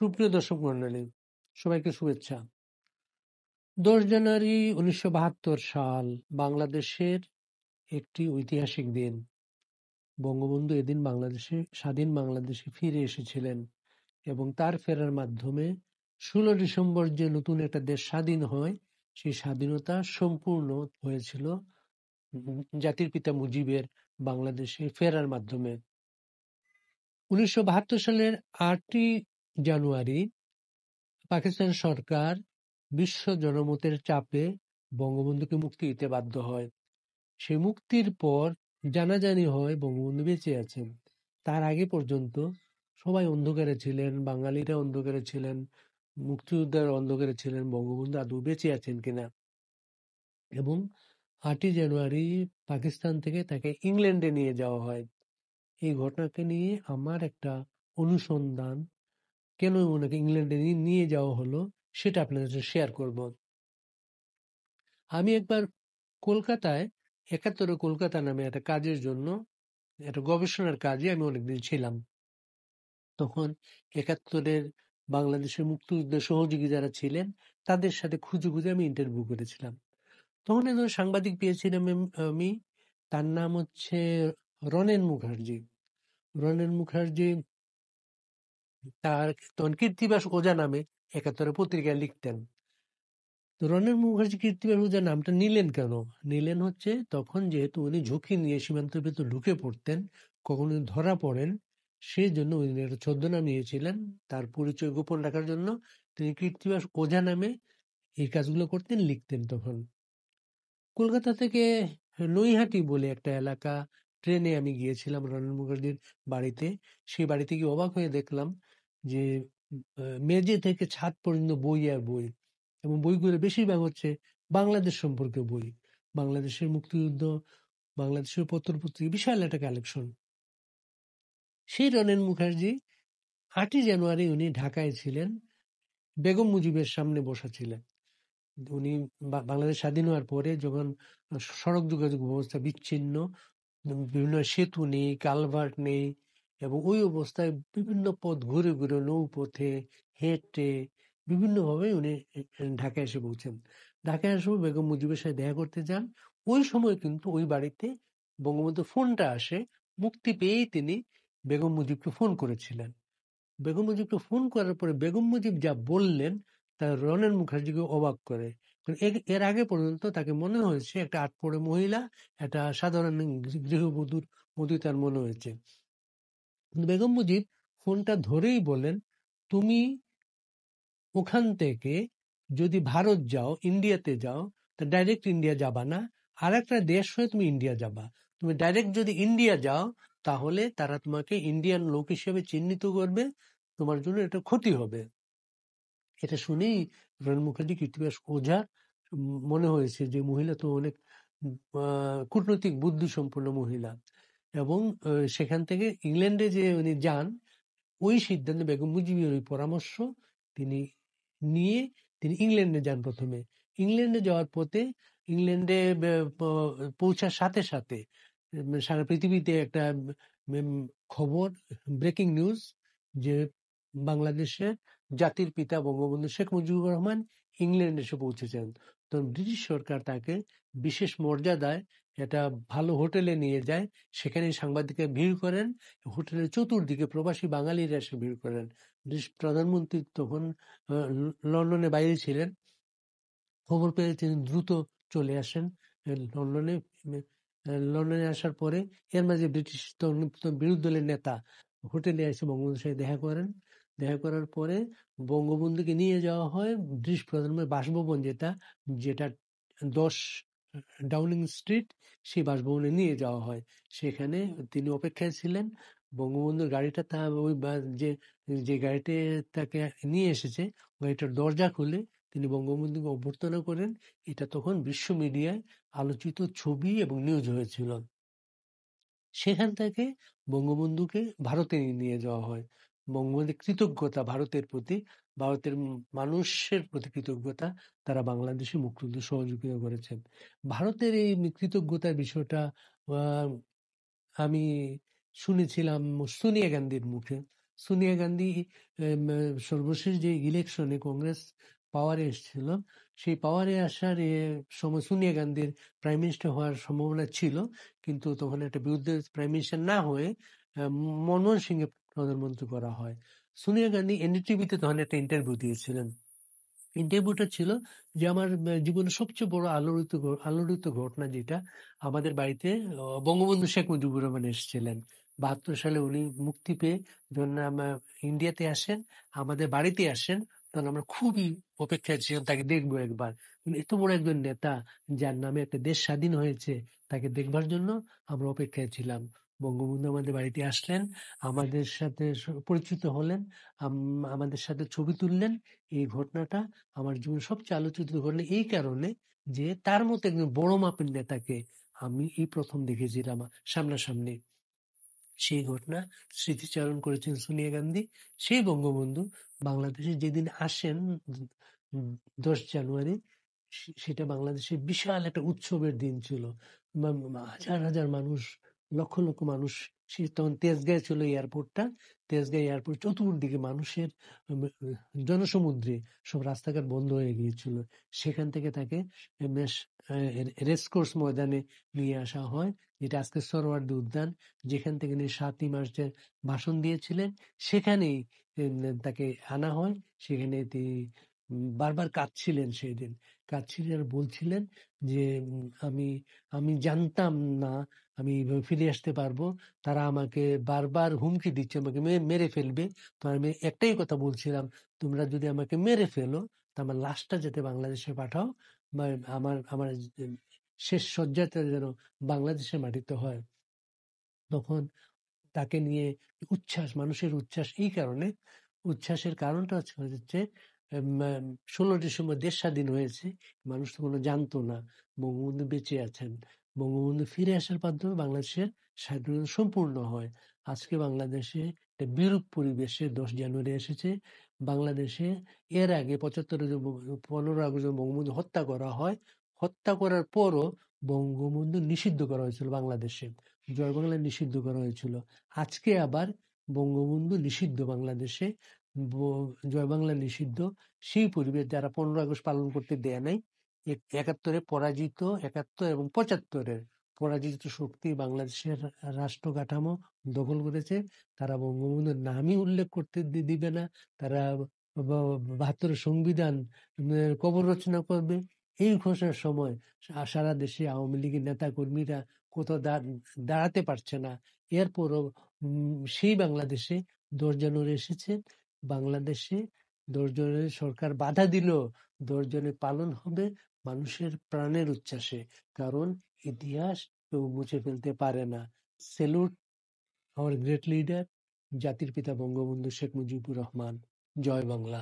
সুপ্রিয় দর্শক মন্ডলী, সবাইকে শুভেচ্ছা। 10 জানুয়ারি 1972 সাল বাংলাদেশের একটি ঐতিহাসিক দিন। বঙ্গবন্ধু এদিন স্বাধীন বাংলাদেশে ফিরে এসেছিলেন এবং তার ফেরার মাধ্যমে 16 ডিসেম্বর যে নতুন একটা দেশ স্বাধীন হয়, সেই স্বাধীনতা সম্পূর্ণ হয়েছিল জাতির পিতা মুজিবের বাংলাদেশে ফেরার মাধ্যমে। 1972 সালের 8ই জানুয়ারি পাকিস্তান সরকার বিশ্ব জনমতের চাপে বঙ্গবন্ধুকে মুক্তি দিতে বাধ্য হয়। সেই মুক্তির পর জানাজানি হয় বঙ্গবন্ধু বেঁচে আছেন। তার আগে পর্যন্ত সবাই অন্ধকারে ছিলেন, বাঙালিরা অন্ধকারে ছিলেন, মুক্তিযোদ্ধারা অন্ধকারে ছিলেন বঙ্গবন্ধু আদৌ বেঁচে আছেন কিনা। এবং 8ই জানুয়ারি পাকিস্তান থেকে তাকে ইংল্যান্ডে নিয়ে যাওয়া হয়। এই ঘটনাকে নিয়ে আমার একটা অনুসন্ধান, কেন ওনাকে ইংল্যান্ডে নিয়ে যাওয়া হলো, সেটা আপনাদের সাথে শেয়ার করব। আমি একবার কলকাতায় 71 কলকাতা নামে একটা কাজের জন্য, একটা গবেষণার কাজে আমি অনেকদিন ছিলাম। তখন 71-এর বাংলাদেশের মুক্তিযুদ্ধের সহযোগী যারা ছিলেন তাদের সাথে খুঁজে খুঁজে আমি ইন্টারভিউ করেছিলাম। তখন একজন সাংবাদিক পেয়েছিলাম আমি, তার নাম হচ্ছে রনেন মুখার্জি। রনেন মুখার্জি তার তখন কীর্তিবাস ওঝা নামে 71 পত্রিকায় লিখতেন। তো রনেন মুখার্জি কীর্তিবাস ওঝা নামটা নিলেন কেন? নিলেন হচ্ছে তখন যেহেতু উনি ঝুঁকি নিয়ে সীমান্তের ভেতর ঢুকে পড়তেন, কখনো ধরা পড়েন, সেই জন্য উনি একটা ছদ্মনাম নিয়েছিলেন তার পরিচয় গোপন রাখার জন্য। তিনি কীর্তিবাস ওঝা নামে এই কাজগুলো করতেন, লিখতেন। তখন কলকাতা থেকে নৈহাটি বলে একটা এলাকা ট্রেনে আমি গিয়েছিলাম রণেন মুখার্জির বাড়িতে। সেই বাড়িতে গিয়ে অবাক হয়ে দেখলাম যে মেঝে থেকে ছাদ পর্যন্ত বই আর বই, এবং বইগুলো বেশিরভাগ হচ্ছে বাংলাদেশ সম্পর্কে বই, বাংলাদেশের মুক্তিযুদ্ধ, বাংলাদেশের পত্র-পত্রিকা, বিশাল একটা কালেকশন। সেই রণেন মুখার্জি 8ই জানুয়ারি উনি ঢাকায় ছিলেন, বেগম মুজিবের সামনে বসা ছিলেন। উনি বাংলাদেশ স্বাধীন হওয়ার পরে যখন সড়ক যোগাযোগ ব্যবস্থা বিচ্ছিন্ন, বিভিন্ন সেতু নেই, কালভার্ট নেই, এবং ওই অবস্থায় বিভিন্ন পথ ঘুরে ঘুরে নৌপথে হেঁটে বিভিন্নভাবে উনি ঢাকায় এসে পৌঁছেন। ঢাকায় এসে বেগম মুজিবের সাথে দেখা করতে যান। ওই সময় কিন্তু ওই বাড়িতে বঙ্গবন্ধুর ফোনটা আসে। মুক্তি পেয়েই তিনি বেগম মুজিবকে ফোন করেছিলেন। বেগম মুজিবকে ফোন করার পরে বেগম মুজিব যা বললেন তা রণেন মুখার্জিকে অবাক করে। এর আগে পর্যন্ত তাকে মনে হয়েছে একটা আটপড়ে মহিলা, একটা সাধারণ গৃহবধূর মতোই তার মনে হয়েছে। কিন্তু বেগম মুজিব ফোনটা ধরেই বলেন, তুমি ওখান থেকে যদি ভারত যাও, ইন্ডিয়াতে যাও, তা ডাইরেক্ট ইন্ডিয়া যাবা না, আর একটা দেশ হয়ে তুমি ইন্ডিয়া যাবা। তুমি ডাইরেক্ট যদি ইন্ডিয়া যাও তাহলে তারা তোমাকে ইন্ডিয়ান লোক হিসেবে চিহ্নিত করবে, তোমার জন্য এটা ক্ষতি হবে। এটা শুনেই রণেন মুখার্জি কীর্তিবাস ওঝা মনে হয়েছে যে মহিলা তো অনেক কূটনৈতিক বুদ্ধি সম্পন্ন মহিলা। এবং সেখান থেকে ইংল্যান্ডে যে উনি যান, ওই সিদ্ধান্তে বেগম মুজিবের ওই পরামর্শ তিনি নিয়ে তিনি ইংল্যান্ডে যান। প্রথমে ইংল্যান্ডে যাওয়ার পথে ইংল্যান্ডে পৌঁছার সাথে সাথে সারা পৃথিবীতে একটা খবর, ব্রেকিং নিউজ, যে বাংলাদেশের জাতির পিতা বঙ্গবন্ধু শেখ মুজিবুর রহমান ইংল্যান্ডে এসে পৌঁছেছেন। তখন ব্রিটিশ সরকার তাকে বিশেষ মর্যাদায় একটা ভালো হোটেলে নিয়ে যায়। সেখানে সাংবাদিকরা ভিড় করেন, হোটেলের চতুর্দিকে প্রবাসী বাঙালিরা এসে ভিড় করেন। ব্রিটিশ প্রধানমন্ত্রী তখন লন্ডনে বাইরে ছিলেন। খবর পেয়ে তিনি দ্রুত চলে আসেন লন্ডনে। লন্ডনে আসার পরে এর মাঝে ব্রিটিশ বিরোধী দলের নেতা হোটেলে এসে বঙ্গবন্ধুর সাথে দেখা করেন। দেখা করার পরে বঙ্গবন্ধুকে নিয়ে যাওয়া হয় ব্রিটিশ প্রধানমন্ত্রীর বাসভবন, যেটা 10 ডাউনিং স্ট্রিট, সেই বাসভবনে নিয়ে যাওয়া হয়। সেখানে তিনি অপেক্ষায় ছিলেন। বঙ্গবন্ধুর গাড়িটা ওই যে গাড়িতে তাকে নিয়ে এসেছে, গাড়িটার দরজা খুলে তিনি বঙ্গবন্ধুকে অভ্যর্থনা করেন। এটা তখন বিশ্ব মিডিয়ায় আলোচিত ছবি এবং নিউজ হয়েছিল। সেখান থেকে বঙ্গবন্ধুকে ভারতে নিয়ে যাওয়া হয়। বঙ্গবন্ধুর কৃতজ্ঞতা ভারতের প্রতি, ভারতের মানুষের প্রতি কৃতজ্ঞতা, তারা বাংলাদেশে মুক্তিযুদ্ধ সহযোগিতা করেছেন। ভারতের এই কৃতজ্ঞতার বিষয়টা আমি শুনেছিলাম সোনিয়া গান্ধীর মুখে। সোনিয়া গান্ধী সর্বশেষ যে ইলেকশনে কংগ্রেস পাওয়ারে এসেছিল, সেই পাওয়ারে আসার সময় সোনিয়া গান্ধীর প্রাইম মিনিস্টার হওয়ার সম্ভাবনা ছিল, কিন্তু তখন একটা বিরুদ্ধে প্রাইম মিনিস্টার না হয়ে মনমোহন সিংকে প্রধানমন্ত্রী করা হয়। সোনিয়া গান্ধী এনডিটিভিতে তখন একটা ইন্টারভিউ দিয়েছিলেন। ইন্টারভিউটা ছিল যে আমার জীবনের সবচেয়ে বড় আলোড়িত ঘটনা যেটা, আমাদের বাড়িতে বঙ্গবন্ধু শেখ মুজিবুর রহমান এসেছিলেন 72 সালে। উনি মুক্তি পেয়ে যখন ইন্ডিয়াতে আসেন, আমাদের বাড়িতে আসেন, তখন আমরা খুবই অপেক্ষায় ছিলাম তাকে দেখবো একবার। উনি এত বড় একজন নেতা, যার নামে একটা দেশ স্বাধীন হয়েছে, তাকে দেখবার জন্য আমরা অপেক্ষায় ছিলাম। বঙ্গবন্ধু আমাদের বাড়িতে আসলেন, আমাদের সাথে পরিচিত হলেন, আমাদের সাথে ছবি তুললেন। এই ঘটনাটা আমার জীবনের সবচেয়ে আলোচিত ঘটনা এই কারণে যে তার মতো একজন বড় মাপের নেতাকে আমি এই প্রথম দেখেছিলাম সামনাসামনি। সেই ঘটনা স্মৃতিচারণ করেছেন সোনিয়া গান্ধী। সেই বঙ্গবন্ধু বাংলাদেশে যেদিন আসেন 10 জানুয়ারি, সেটা বাংলাদেশে বিশাল একটা উৎসবের দিন ছিল। হাজার হাজার মানুষ, লক্ষ লক্ষ মানুষ। সে তখন তেজগাঁয়ে ছিল এয়ারপোর্টটা, তেজগাঁও এয়ারপোর্ট, চতুর্দিকে মানুষের জনসমুদ্রে, সব রাস্তাঘাট বন্ধ হয়ে গিয়েছিল। সেখান থেকে তাকে রেসকোর্স ময়দানে নিয়ে আসা হয়, যেটা আজকে সরোয়ার্দী উদ্যান, যেখান থেকে তিনি 7ই মার্চের ভাষণ দিয়েছিলেন। সেখানেই তাকে আনা হয়। সেখানে তিনি বারবার কাঁদছিলেন, সেই দিন কাঁদছিলেন আর বলছিলেন যে আমি আমি জানতাম না আমি এইভাবে ফিরে আসতে পারবো। তারা আমাকে বারবার হুমকি দিচ্ছে, আমাকে মেরে ফেলবে। তো আমি একটাই কথা বলছিলাম, তোমরা যদি আমাকে মেরে ফেলো, তো আমার লাশটা যাতে বাংলাদেশে পাঠাও, বা আমার আমার শেষ শয্যাটা যেন বাংলাদেশের মাটিতে হয়। তখন তাকে নিয়ে উচ্ছ্বাস, মানুষের উচ্ছ্বাস এই কারণে, উচ্ছ্বাসের কারণটা হচ্ছে 16 ডিসেম্বর দেশ স্বাধীন হয়েছে, মানুষ তো কোনো জানতো না বঙ্গবন্ধু বেঁচে আছেন। বঙ্গবন্ধু ফিরে আসার মাধ্যমে বাংলাদেশের স্বাধীনতা সম্পূর্ণ হয়। আজকে বাংলাদেশে একটা বিরূপ পরিবেশে 10 জানুয়ারি এসেছে। বাংলাদেশে এর আগে 15 আগস্ট বঙ্গবন্ধু হত্যা করা হয়, হত্যা করার পরও বঙ্গবন্ধু নিষিদ্ধ করা হয়েছিল বাংলাদেশে, জয় বাংলা নিষিদ্ধ করা হয়েছিল। আজকে আবার বঙ্গবন্ধু নিষিদ্ধ বাংলাদেশে, জয় বাংলা নিষিদ্ধ। সেই পরিবেশ যারা 15 আগস্ট পালন করতে দেয় নাই, 71-এ পরাজিত, 71 এবং 75-এর পরাজিত শক্তি বাংলাদেশের রাষ্ট্র কাঠামো দখল করেছে, তারা বঙ্গবন্ধুর নামই উল্লেখ করতে দিবে না। তারা 72-এর সংবিধান কবর রচনা করবে। এই ঘোষণার সময় সারা দেশে আওয়ামী লীগের নেতা কর্মীরা কোথাও দাঁড়াতে পারছে না। এরপরও সেই বাংলাদেশে 10 জানুয়ারি এসেছে। বাংলাদেশে 10 জানুয়ারি সরকার বাধা দিল, 10 জানুয়ারি পালন হবে মানুষের প্রাণের উচ্ছ্বাসে, কারণ ইতিহাস কেউ মুছে ফেলতে পারে না। সেলুট আওয়ার গ্রেট লিডার, জাতির পিতা বঙ্গবন্ধু শেখ মুজিবুর রহমান। জয় বাংলা।